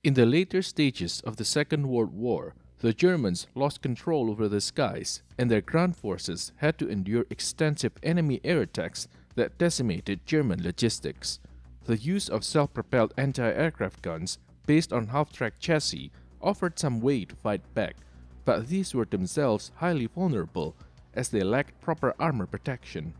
In the later stages of the Second World War, the Germans lost control over the skies, and their ground forces had to endure extensive enemy air attacks that decimated German logistics. The use of self-propelled anti-aircraft guns based on half-track chassis offered some way to fight back, but these were themselves highly vulnerable as they lacked proper armor protection.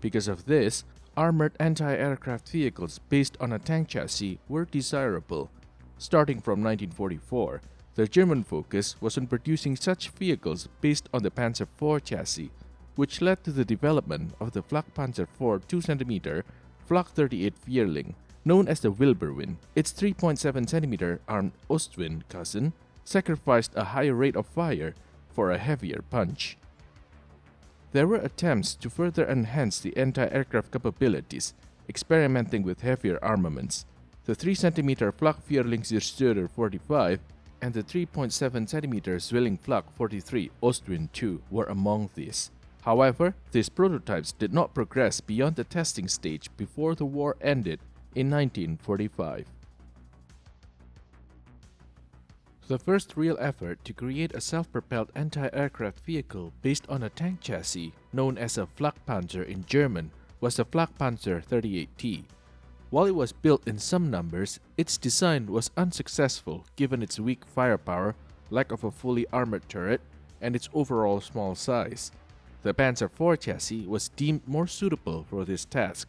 Because of this, armored anti-aircraft vehicles based on a tank chassis were desirable. Starting from 1944, the German focus was on producing such vehicles based on the Panzer IV chassis, which led to the development of the Flakpanzer IV 2cm Flak 38 Vierling, known as the Wirbelwind. Its 3.7 cm armed Ostwind cousin sacrificed a higher rate of fire for a heavier punch. There were attempts to further enhance the anti-aircraft capabilities, experimenting with heavier armaments. The 3 cm Flak Vierling Zerstörer 45 and the 3.7 cm Zwilling Flak 43 Ostwind II were among these. However, these prototypes did not progress beyond the testing stage before the war ended in 1945. The first real effort to create a self-propelled anti-aircraft vehicle based on a tank chassis, known as a Flakpanzer in German, was the Flakpanzer 38T. While it was built in some numbers, its design was unsuccessful given its weak firepower, lack of a fully armored turret, and its overall small size. The Panzer IV chassis was deemed more suitable for this task.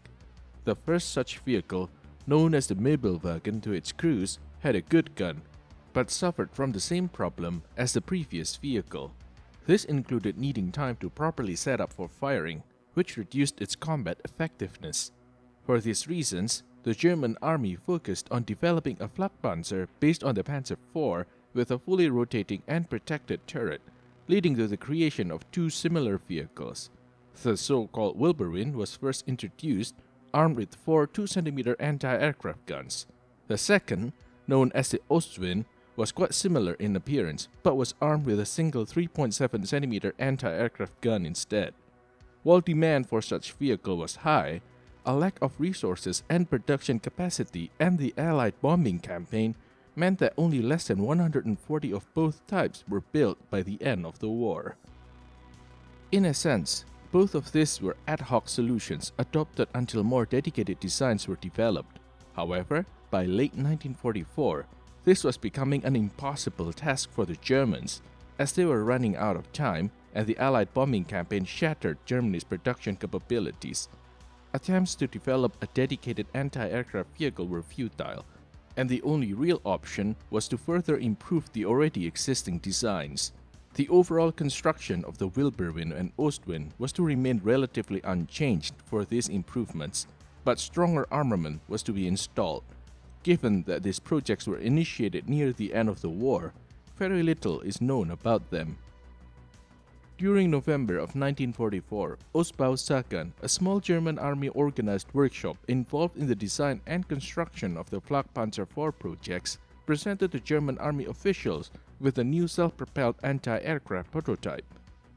The first such vehicle, known as the Wirbelwind to its crews, had a good gun, but suffered from the same problem as the previous vehicle. This included needing time to properly set up for firing, which reduced its combat effectiveness. For these reasons, the German army focused on developing a Flakpanzer based on the Panzer IV with a fully rotating and protected turret, leading to the creation of two similar vehicles. The so-called Wirbelwind was first introduced, armed with 4 2cm anti-aircraft guns. The second, known as the Ostwind, was quite similar in appearance, but was armed with a single 3.7 cm anti-aircraft gun instead. While demand for such vehicle was high, a lack of resources and production capacity and the Allied bombing campaign meant that only less than 140 of both types were built by the end of the war. In a sense, both of these were ad hoc solutions adopted until more dedicated designs were developed. However, by late 1944, this was becoming an impossible task for the Germans, as they were running out of time and the Allied bombing campaign shattered Germany's production capabilities. Attempts to develop a dedicated anti-aircraft vehicle were futile, and the only real option was to further improve the already existing designs. The overall construction of the Wirbelwind and Ostwind was to remain relatively unchanged for these improvements, but stronger armament was to be installed. Given that these projects were initiated near the end of the war, very little is known about them. During November of 1944, Ostbau-Sagan, a small German army-organized workshop involved in the design and construction of the Flakpanzer IV projects, presented the German army officials with a new self-propelled anti-aircraft prototype.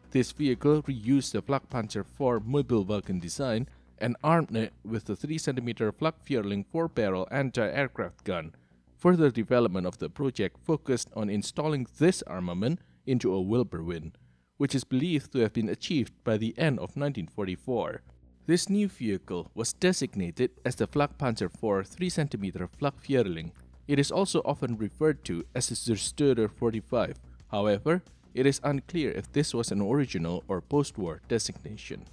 This vehicle reused the Flakpanzer IV Wirbelwind design and armed it with the 3 cm Flak Vierling 4-barrel anti-aircraft gun. Further development of the project focused on installing this armament into a Wirbelwind, which is believed to have been achieved by the end of 1944. This new vehicle was designated as the Flakpanzer IV 3 cm Flak Vierling. It is also often referred to as the Zerstörer 45. However, it is unclear if this was an original or post-war designation.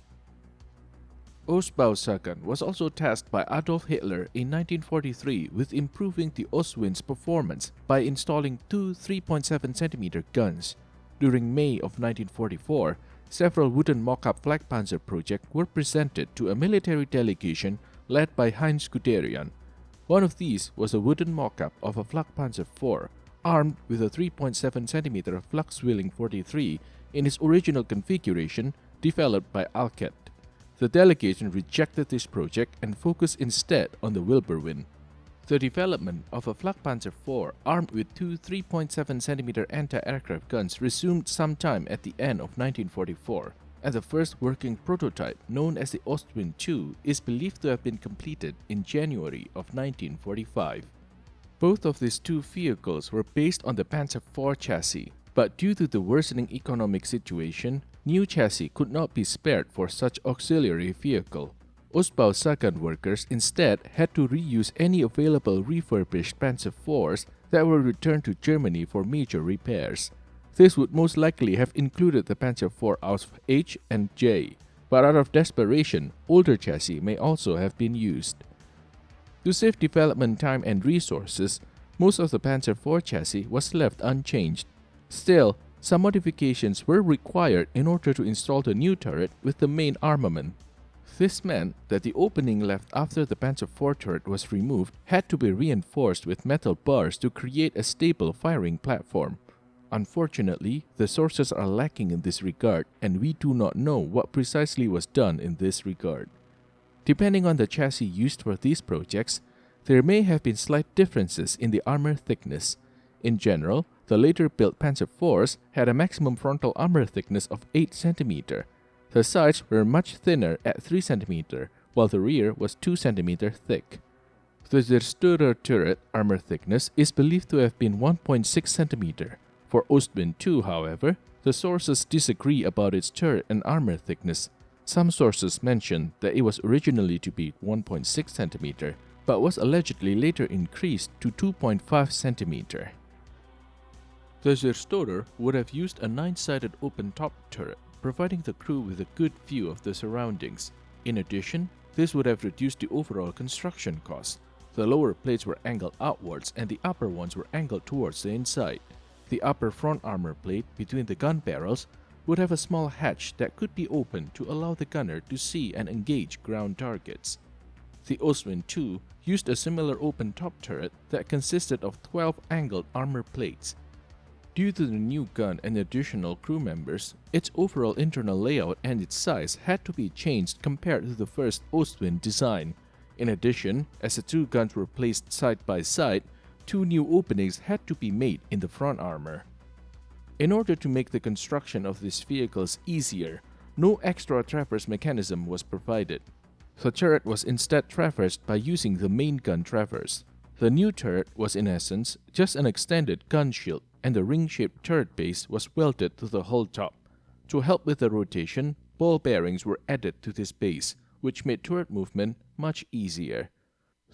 Ostbau-Sagan was also tasked by Adolf Hitler in 1943 with improving the Ostwind's performance by installing two 3.7 cm guns. During May of 1944, several wooden mock-up Flakpanzer projects were presented to a military delegation led by Heinz Guderian. One of these was a wooden mock-up of a Flakpanzer IV, armed with a 3.7 cm Flak Zwilling 43 in its original configuration developed by Alket. The delegation rejected this project and focused instead on the Wirbelwind. The development of a Flakpanzer IV armed with two 3.7 cm anti-aircraft guns resumed sometime at the end of 1944, and the first working prototype, known as the Ostwind II, is believed to have been completed in January of 1945. Both of these two vehicles were based on the Panzer IV chassis, but due to the worsening economic situation, new chassis could not be spared for such auxiliary vehicle. Ostbau second workers instead had to reuse any available refurbished Panzer IVs that were returned to Germany for major repairs. This would most likely have included the Panzer IV Ausf H and J, but out of desperation, older chassis may also have been used. To save development time and resources, most of the Panzer IV chassis was left unchanged. Still, some modifications were required in order to install the new turret with the main armament. This meant that the opening left after the Panzer IV turret was removed had to be reinforced with metal bars to create a stable firing platform. Unfortunately, the sources are lacking in this regard, and we do not know what precisely was done in this regard. Depending on the chassis used for these projects, there may have been slight differences in the armor thickness. In general, the later built Panzer IVs had a maximum frontal armor thickness of 8 cm. The sides were much thinner at 3 cm, while the rear was 2 cm thick. The Zerstörer turret armor thickness is believed to have been 1.6 cm. For Ostwind II, however, the sources disagree about its turret and armor thickness. Some sources mention that it was originally to be 1.6 cm, but was allegedly later increased to 2.5 cm. The Zerstörer would have used a 9-sided open-top turret, providing the crew with a good view of the surroundings. In addition, this would have reduced the overall construction cost. The lower plates were angled outwards and the upper ones were angled towards the inside. The upper front armor plate between the gun barrels would have a small hatch that could be opened to allow the gunner to see and engage ground targets. The Ostwind II used a similar open-top turret that consisted of 12 angled armor plates. Due to the new gun and additional crew members, its overall internal layout and its size had to be changed compared to the first Ostwind design. In addition, as the two guns were placed side by side, 2 new openings had to be made in the front armor. In order to make the construction of these vehicles easier, no extra traverse mechanism was provided. The turret was instead traversed by using the main gun traverse. The new turret was in essence just an extended gun shield, and the ring-shaped turret base was welded to the hull top. To help with the rotation, ball bearings were added to this base, which made turret movement much easier.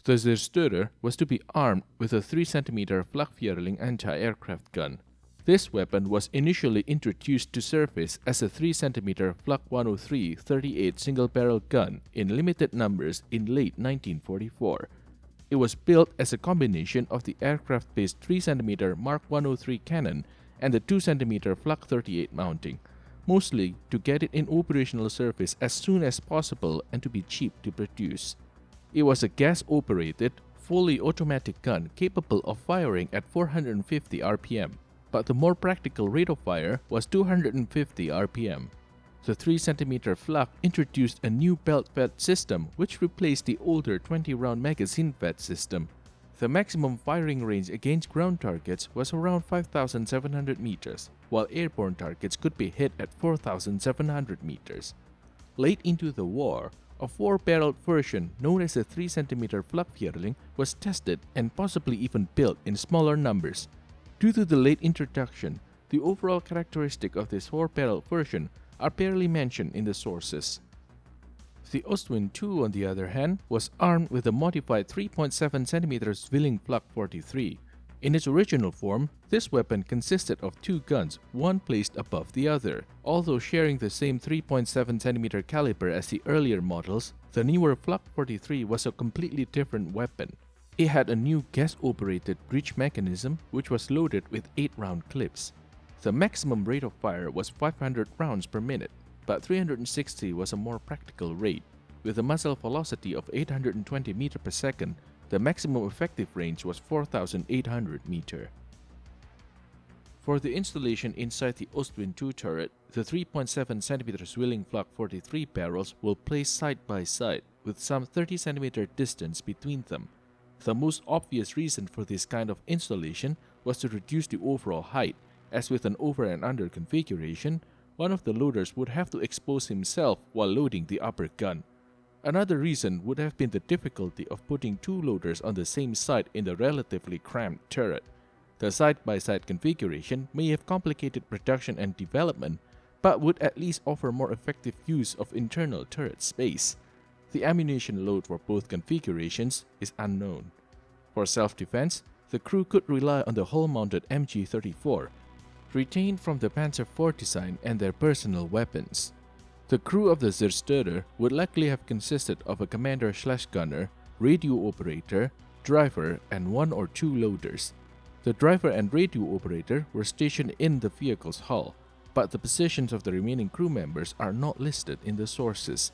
The Zerstörer was to be armed with a 3 cm Flak Vierling anti-aircraft gun. This weapon was initially introduced to surface as a 3 cm Flak 103 38 single-barrel gun in limited numbers in late 1944. It was built as a combination of the aircraft-based 3 cm Mark 103 cannon and the 2 cm Flak 38 mounting, mostly to get it in operational service as soon as possible and to be cheap to produce. It was a gas-operated, fully automatic gun capable of firing at 450 rpm, but the more practical rate of fire was 250 rpm. The 3 cm Flak introduced a new belt-fed system which replaced the older 20-round magazine-fed system. The maximum firing range against ground targets was around 5,700 meters, while airborne targets could be hit at 4,700 meters. Late into the war, a 4-barreled version known as the 3 cm Flak Vierling was tested and possibly even built in smaller numbers. Due to the late introduction, the overall characteristic of this 4-barrel version are barely mentioned in the sources. The Ostwind II, on the other hand, was armed with a modified 3.7 cm Vierling Flak 43. In its original form, this weapon consisted of 2 guns, one placed above the other. Although sharing the same 3.7 cm caliber as the earlier models, the newer Flak 43 was a completely different weapon. It had a new gas-operated breech mechanism which was loaded with 8-round clips. The maximum rate of fire was 500 rounds per minute, but 360 was a more practical rate. With a muzzle velocity of 820 meters per second, the maximum effective range was 4,800 meters. For the installation inside the Ostwind II turret, the 3.7 cm Vierling Flak 43 barrels will place side by side with some 30 cm distance between them. The most obvious reason for this kind of installation was to reduce the overall height, as with an over and under configuration, one of the loaders would have to expose himself while loading the upper gun. Another reason would have been the difficulty of putting two loaders on the same side in the relatively cramped turret. The side-by-side configuration may have complicated production and development, but would at least offer more effective use of internal turret space. The ammunition load for both configurations is unknown. For self-defense, the crew could rely on the hull-mounted MG-34, retained from the Panzer IV design and their personal weapons. The crew of the Zerstörer would likely have consisted of a commander/gunner, radio operator, driver, and one or two loaders. The driver and radio operator were stationed in the vehicle's hull, but the positions of the remaining crew members are not listed in the sources.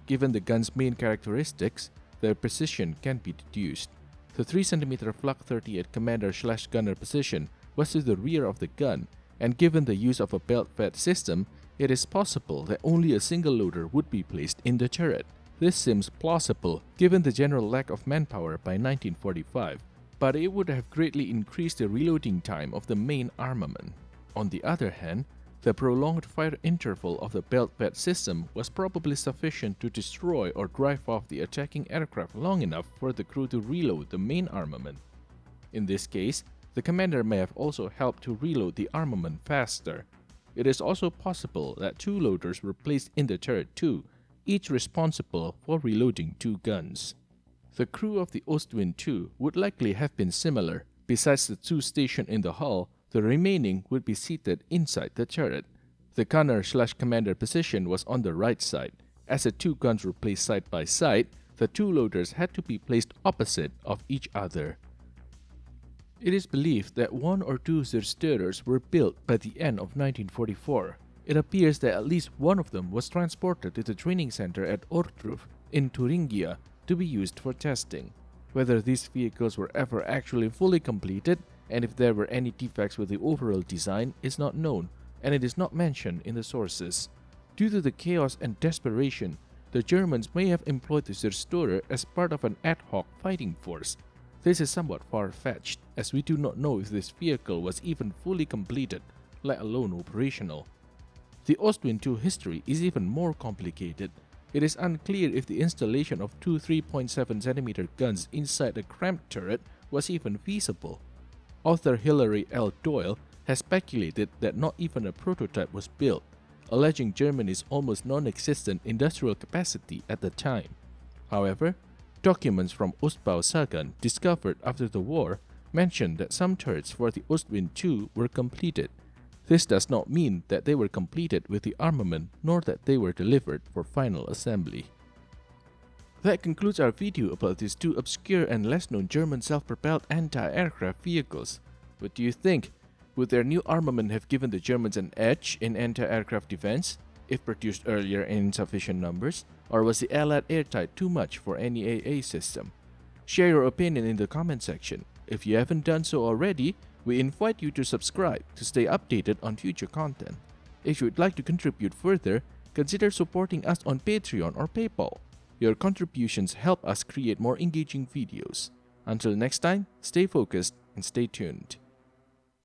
Given the gun's main characteristics, their position can be deduced. The 3cm Flak 38 commander/gunner position was to the rear of the gun, and given the use of a belt-fed system, it is possible that only a single loader would be placed in the turret. This seems plausible given the general lack of manpower by 1945, but it would have greatly increased the reloading time of the main armament. On the other hand, the prolonged fire interval of the belt-fed system was probably sufficient to destroy or drive off the attacking aircraft long enough for the crew to reload the main armament. In this case, the commander may have also helped to reload the armament faster. It is also possible that two loaders were placed in the turret too, each responsible for reloading two guns. The crew of the Ostwind II would likely have been similar. Besides the two stationed in the hull, the remaining would be seated inside the turret. The gunner/commander position was on the right side. As the two guns were placed side by side, the two loaders had to be placed opposite of each other. It is believed that one or two Zerstörers were built by the end of 1944. It appears that at least one of them was transported to the training center at Ortruf in Thuringia to be used for testing. Whether these vehicles were ever actually fully completed, and if there were any defects with the overall design, is not known, and it is not mentioned in the sources. Due to the chaos and desperation, the Germans may have employed the Zerstörer as part of an ad hoc fighting force. This is somewhat far-fetched, as we do not know if this vehicle was even fully completed, let alone operational. The Ostwind II history is even more complicated. It is unclear if the installation of two 3.7cm guns inside a cramped turret was even feasible. Author Hilary L. Doyle has speculated that not even a prototype was built, alleging Germany's almost non-existent industrial capacity at the time. However, documents from Ostbausagan discovered after the war mentioned that some turrets for the Ostwind II were completed. This does not mean that they were completed with the armament, nor that they were delivered for final assembly. That concludes our video about these two obscure and less-known German self-propelled anti-aircraft vehicles. What do you think? Would their new armament have given the Germans an edge in anti-aircraft defense, if produced earlier in insufficient numbers, or was the Allied airtight too much for any AA system? Share your opinion in the comment section. If you haven't done so already, we invite you to subscribe to stay updated on future content. If you would like to contribute further, consider supporting us on Patreon or PayPal. Your contributions help us create more engaging videos. Until next time, stay focused and stay tuned.